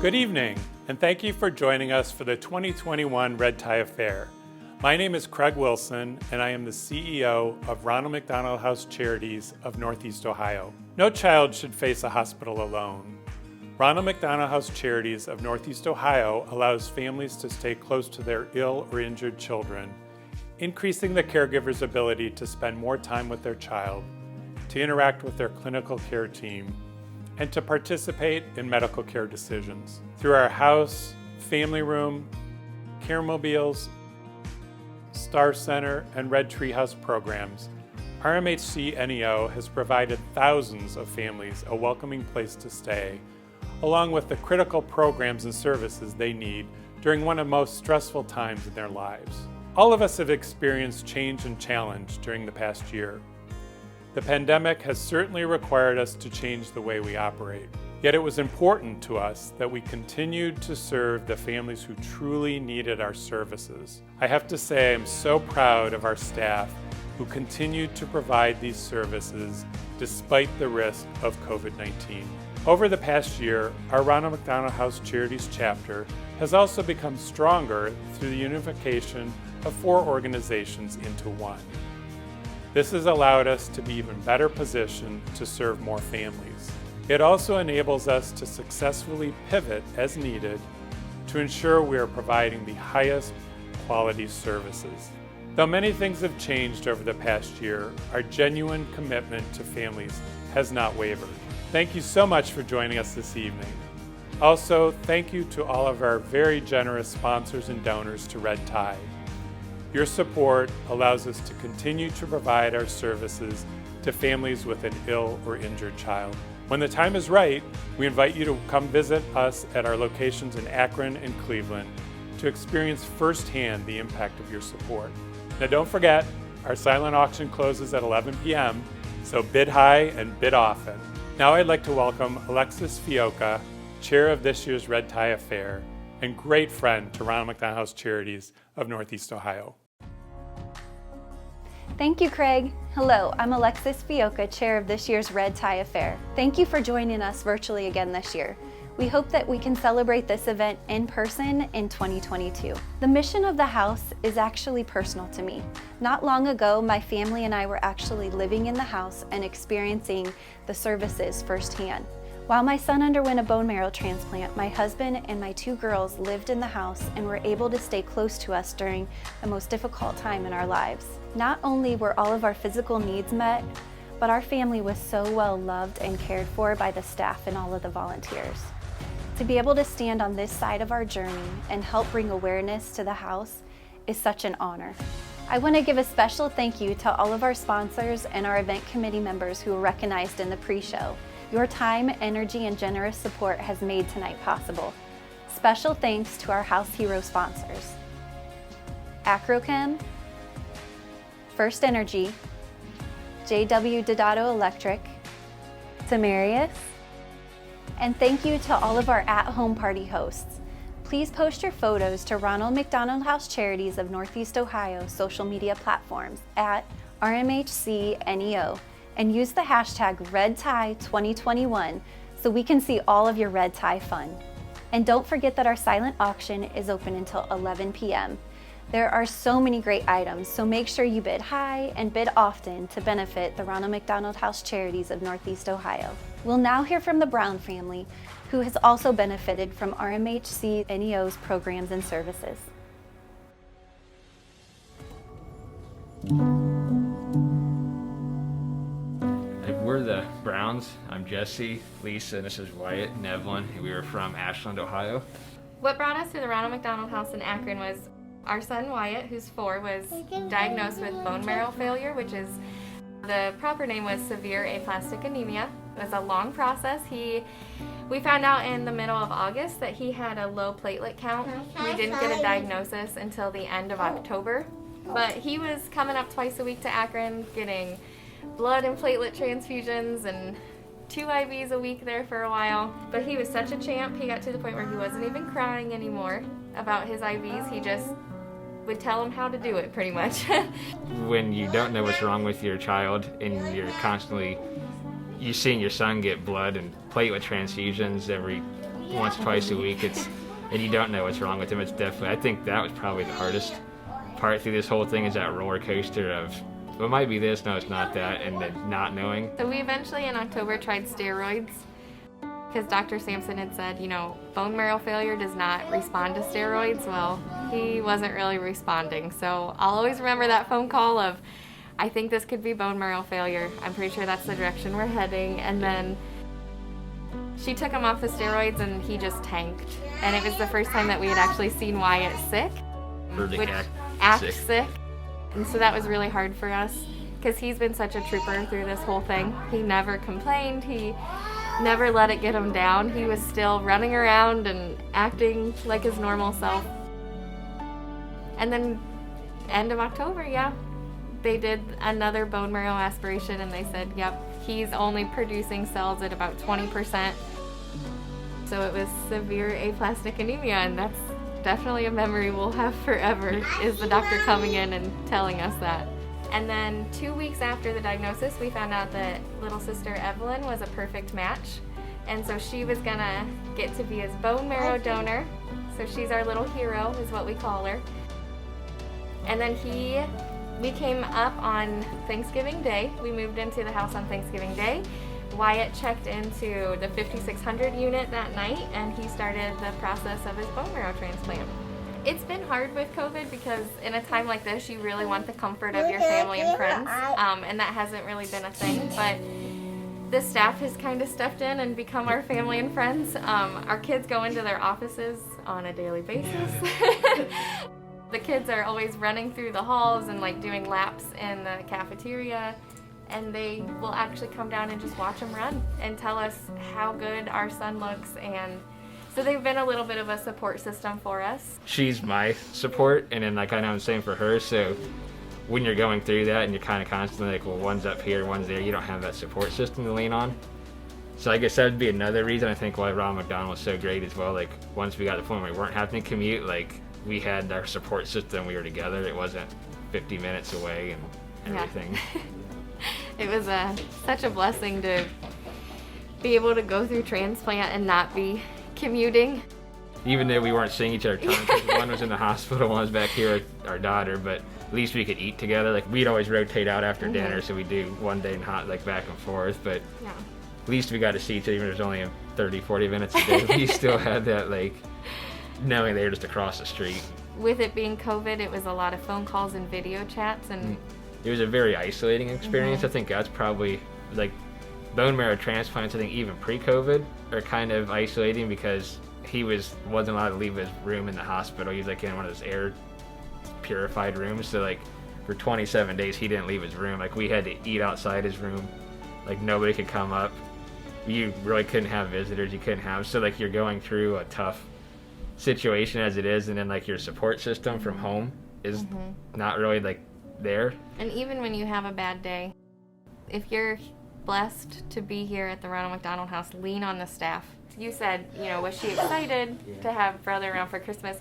Good evening, and thank you for joining us for the 2021 Red Tie Affair. My name is Craig Wilson, and I am the CEO of Ronald McDonald House Charities of Northeast Ohio. No child should face a hospital alone. Ronald McDonald House Charities of Northeast Ohio allows families to stay close to their ill or injured children, increasing the caregiver's ability to spend more time with their child, to interact with their clinical care team, and to participate in medical care decisions. Through our house, family room, care mobiles, Star Center, and Red Tree House programs, RMHC NEO has provided thousands of families a welcoming place to stay, along with the critical programs and services they need during one of the most stressful times in their lives. All of us have experienced change and challenge during the past year. The pandemic has certainly required us to change the way we operate. Yet it was important to us that we continued to serve the families who truly needed our services. I have to say I'm so proud of our staff who continued to provide these services despite the risk of COVID-19. Over the past year, our Ronald McDonald House Charities chapter has also become stronger through the unification of 4 organizations into one. This has allowed us to be even better positioned to serve more families. It also enables us to successfully pivot as needed to ensure we are providing the highest quality services. Though many things have changed over the past year, our genuine commitment to families has not wavered. Thank you so much for joining us this evening. Also, thank you to all of our very generous sponsors and donors to Red Tie. Your support allows us to continue to provide our services to families with an ill or injured child. When the time is right, we invite you to come visit us at our locations in Akron and Cleveland to experience firsthand the impact of your support. Now don't forget, our silent auction closes at 11 p.m., so bid high and bid often. Now I'd like to welcome Alexis Fiocca, chair of this year's Red Tie Affair, and great friend to Ronald McDonald House Charities of Northeast Ohio. Thank you, Craig. Hello, I'm Alexis Fiocca, chair of this year's Red Tie Affair. Thank you for joining us virtually again this year. We hope that we can celebrate this event in person in 2022. The mission of the house is actually personal to me. Not long ago, my family and I were actually living in the house and experiencing the services firsthand. While my son underwent a bone marrow transplant, my husband and my 2 girls lived in the house and were able to stay close to us during the most difficult time in our lives. Not only were all of our physical needs met, but our family was so well loved and cared for by the staff and all of the volunteers. To be able to stand on this side of our journey and help bring awareness to the house is such an honor. I want to give a special thank you to all of our sponsors and our event committee members who were recognized in the pre-show. Your time, energy, and generous support has made tonight possible. Special thanks to our House Hero sponsors: Acrochem, First Energy, JW Dodato Electric, Tamarius, and thank you to all of our at-home party hosts. Please post your photos to Ronald McDonald House Charities of Northeast Ohio social media platforms at RMHC NEO and use the hashtag RedTie2021 so we can see all of your red tie fun. And don't forget that our silent auction is open until 11 p.m. There are so many great items, so make sure you bid high and bid often to benefit the Ronald McDonald House Charities of Northeast Ohio. We'll now hear from the Brown family, who has also benefited from RMHC NEO's programs and services. We're the Browns. I'm Jesse, Lisa, and this is Wyatt and Evelyn. We are from Ashland, Ohio. What brought us to the Ronald McDonald House in Akron was our son Wyatt, who's 4, was diagnosed with bone marrow failure, which is, the proper name was severe aplastic anemia. It was a long process. We found out in the middle of August that he had a low platelet count. We didn't get a diagnosis until the end of October, but he was coming up twice a week to Akron, getting blood and platelet transfusions and 2 IVs a week there for a while. But he was such a champ. He got to the point where he wasn't even crying anymore about his IVs. He just would tell him how to do it, pretty much. When you don't know what's wrong with your child and you're constantly seeing your son get blood and platelet transfusions every once, twice a week. And you don't know what's wrong with him. It's definitely, I think that was probably the hardest part through this whole thing, is that roller coaster of, well, it might be this, no, it's not that, and then not knowing. So we eventually in October tried steroids because Dr. Sampson had said, bone marrow failure does not respond to steroids. Well, he wasn't really responding. So I'll always remember that phone call of, I think this could be bone marrow failure. I'm pretty sure that's the direction we're heading. And then she took him off the steroids and he just tanked. And it was the first time that we had actually seen Wyatt sick. Which act sick. And so that was really hard for us because he's been such a trooper through this whole thing. He never complained. He never let it get him down. He was still running around and acting like his normal self. And then end of October, they did another bone marrow aspiration and they said, yep, he's only producing cells at about 20%. So it was severe aplastic anemia, and that's definitely a memory we'll have forever, is the doctor coming in and telling us that. And then 2 weeks after the diagnosis, we found out that little sister Evelyn was a perfect match. And so she was gonna get to be his bone marrow donor. So she's our little hero, is what we call her. And then we came up on Thanksgiving Day. We moved into the house on Thanksgiving Day. Wyatt checked into the 5600 unit that night, and he started the process of his bone marrow transplant. It's been hard with COVID because in a time like this, you really want the comfort of your family and friends, and that hasn't really been a thing, but the staff has kind of stepped in and become our family and friends. Our kids go into their offices on a daily basis. The kids are always running through the halls and doing laps in the cafeteria, and they will actually come down and just watch them run and tell us how good our son looks. And so they've been a little bit of a support system for us. She's my support, and then I know I'm saying for her, so when you're going through that and you're kind of constantly well, one's up here, one's there, you don't have that support system to lean on. So I guess that would be another reason I think why Ronald McDonald was so great as well. Once we got to the point where we weren't having to commute, we had our support system, we were together, it wasn't 50 minutes away and everything. Yeah. It was such a blessing to be able to go through transplant and not be commuting. Even though we weren't seeing each other because one was in the hospital, one was back here with our daughter, but at least we could eat together. We'd always rotate out after dinner, so we'd do one day and hot, back and forth, but at least we got to see each other, even if it was only 30, 40 minutes a day. We still had that, knowing they were just across the street. With it being COVID, it was a lot of phone calls and video chats, and it was a very isolating experience. I think that's probably, bone marrow transplants, I think even pre-COVID, are kind of isolating because he wasn't allowed to leave his room in the hospital. He was in one of those air purified rooms, so for 27 days he didn't leave his room. We had to eat outside his room. Nobody could come up. You really couldn't have visitors, you couldn't have, so you're going through a tough situation as it is, and then your support system from home is not really there. And even when you have a bad day, if you're blessed to be here at the Ronald McDonald House, lean on the staff. You said, was she excited to have brother around for Christmas?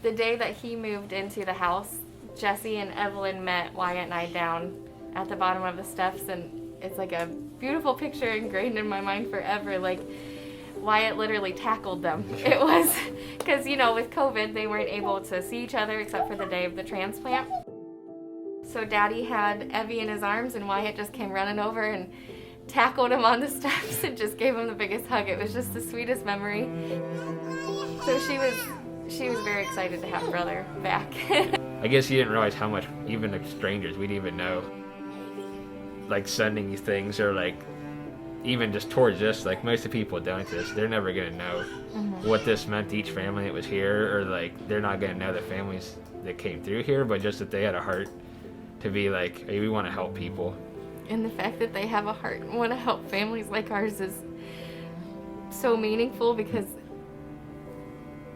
The day that he moved into the house, Jesse and Evelyn met Wyatt and I down at the bottom of the steps, and it's a beautiful picture ingrained in my mind forever. Wyatt literally tackled them. It was because, with COVID, they weren't able to see each other except for the day of the transplant. So Daddy had Evie in his arms, and Wyatt just came running over and tackled him on the steps and just gave him the biggest hug. It was just the sweetest memory. So she was very excited to have brother back. I guess you didn't realize how much even strangers we'd even know. Sending you things or even just towards this, most of the people doing this, they're never gonna know what this meant to each family that was here, or they're not gonna know the families that came through here, but just that they had a heart to be hey, we want to help people. And the fact that they have a heart and want to help families like ours is so meaningful, because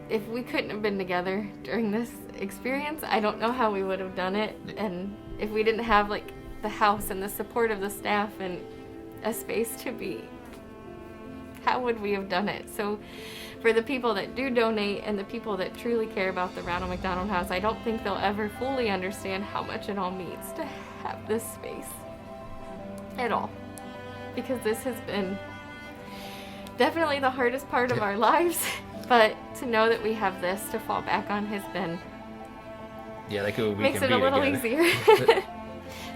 if we couldn't have been together during this experience, I don't know how we would have done it. And if we didn't have the house and the support of the staff and a space to be, how would we have done it? So for the people that do donate and the people that truly care about the Ronald McDonald House, I don't think they'll ever fully understand how much it all means to have this space at all. Because this has been definitely the hardest part of our lives, but to know that we have this to fall back on has been, like we makes can it a be little together. easier.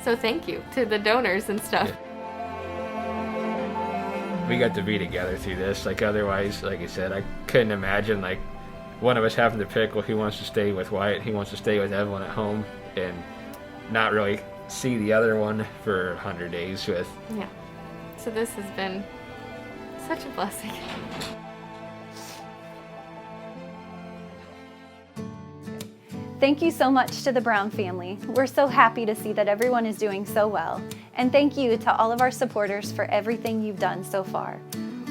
So thank you to the donors and stuff. We got to be together through this. Like otherwise, like I said, I couldn't imagine like one of us having to pick, well, he wants to stay with Wyatt, he wants to stay with Evelyn at home, and not really see the other one for 100 days with. Yeah. So this has been such a blessing. Thank you so much to the Brown family. We're so happy to see that everyone is doing so well. And thank you to all of our supporters for everything you've done so far.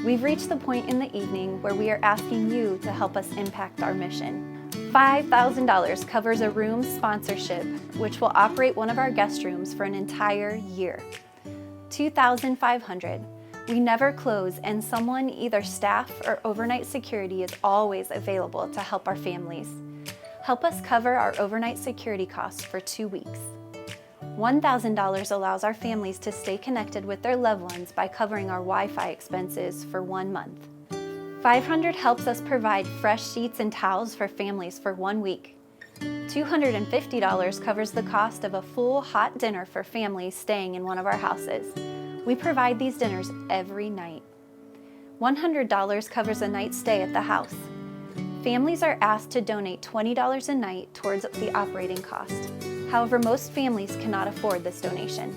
We've reached the point in the evening where we are asking you to help us impact our mission. $5,000 covers a room sponsorship, which will operate one of our guest rooms for an entire year. $2,500. We never close, and someone, either staff or overnight security, is always available to help our families. Help us cover our overnight security costs for 2 weeks. $1,000 allows our families to stay connected with their loved ones by covering our Wi-Fi expenses for 1 month. $500 helps us provide fresh sheets and towels for families for 1 week. $250 covers the cost of a full hot dinner for families staying in one of our houses. We provide these dinners every night. $100 covers a night stay at the house. Families are asked to donate $20 a night towards the operating cost. However, most families cannot afford this donation.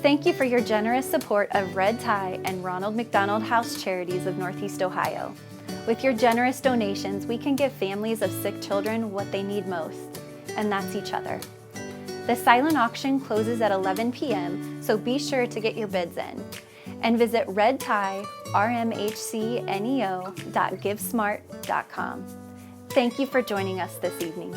Thank you for your generous support of Red Tie and Ronald McDonald House Charities of Northeast Ohio. With your generous donations, we can give families of sick children what they need most, and that's each other. The silent auction closes at 11 p.m., so be sure to get your bids in. And visit RMHC NEO.givesmart.com. Thank you for joining us this evening.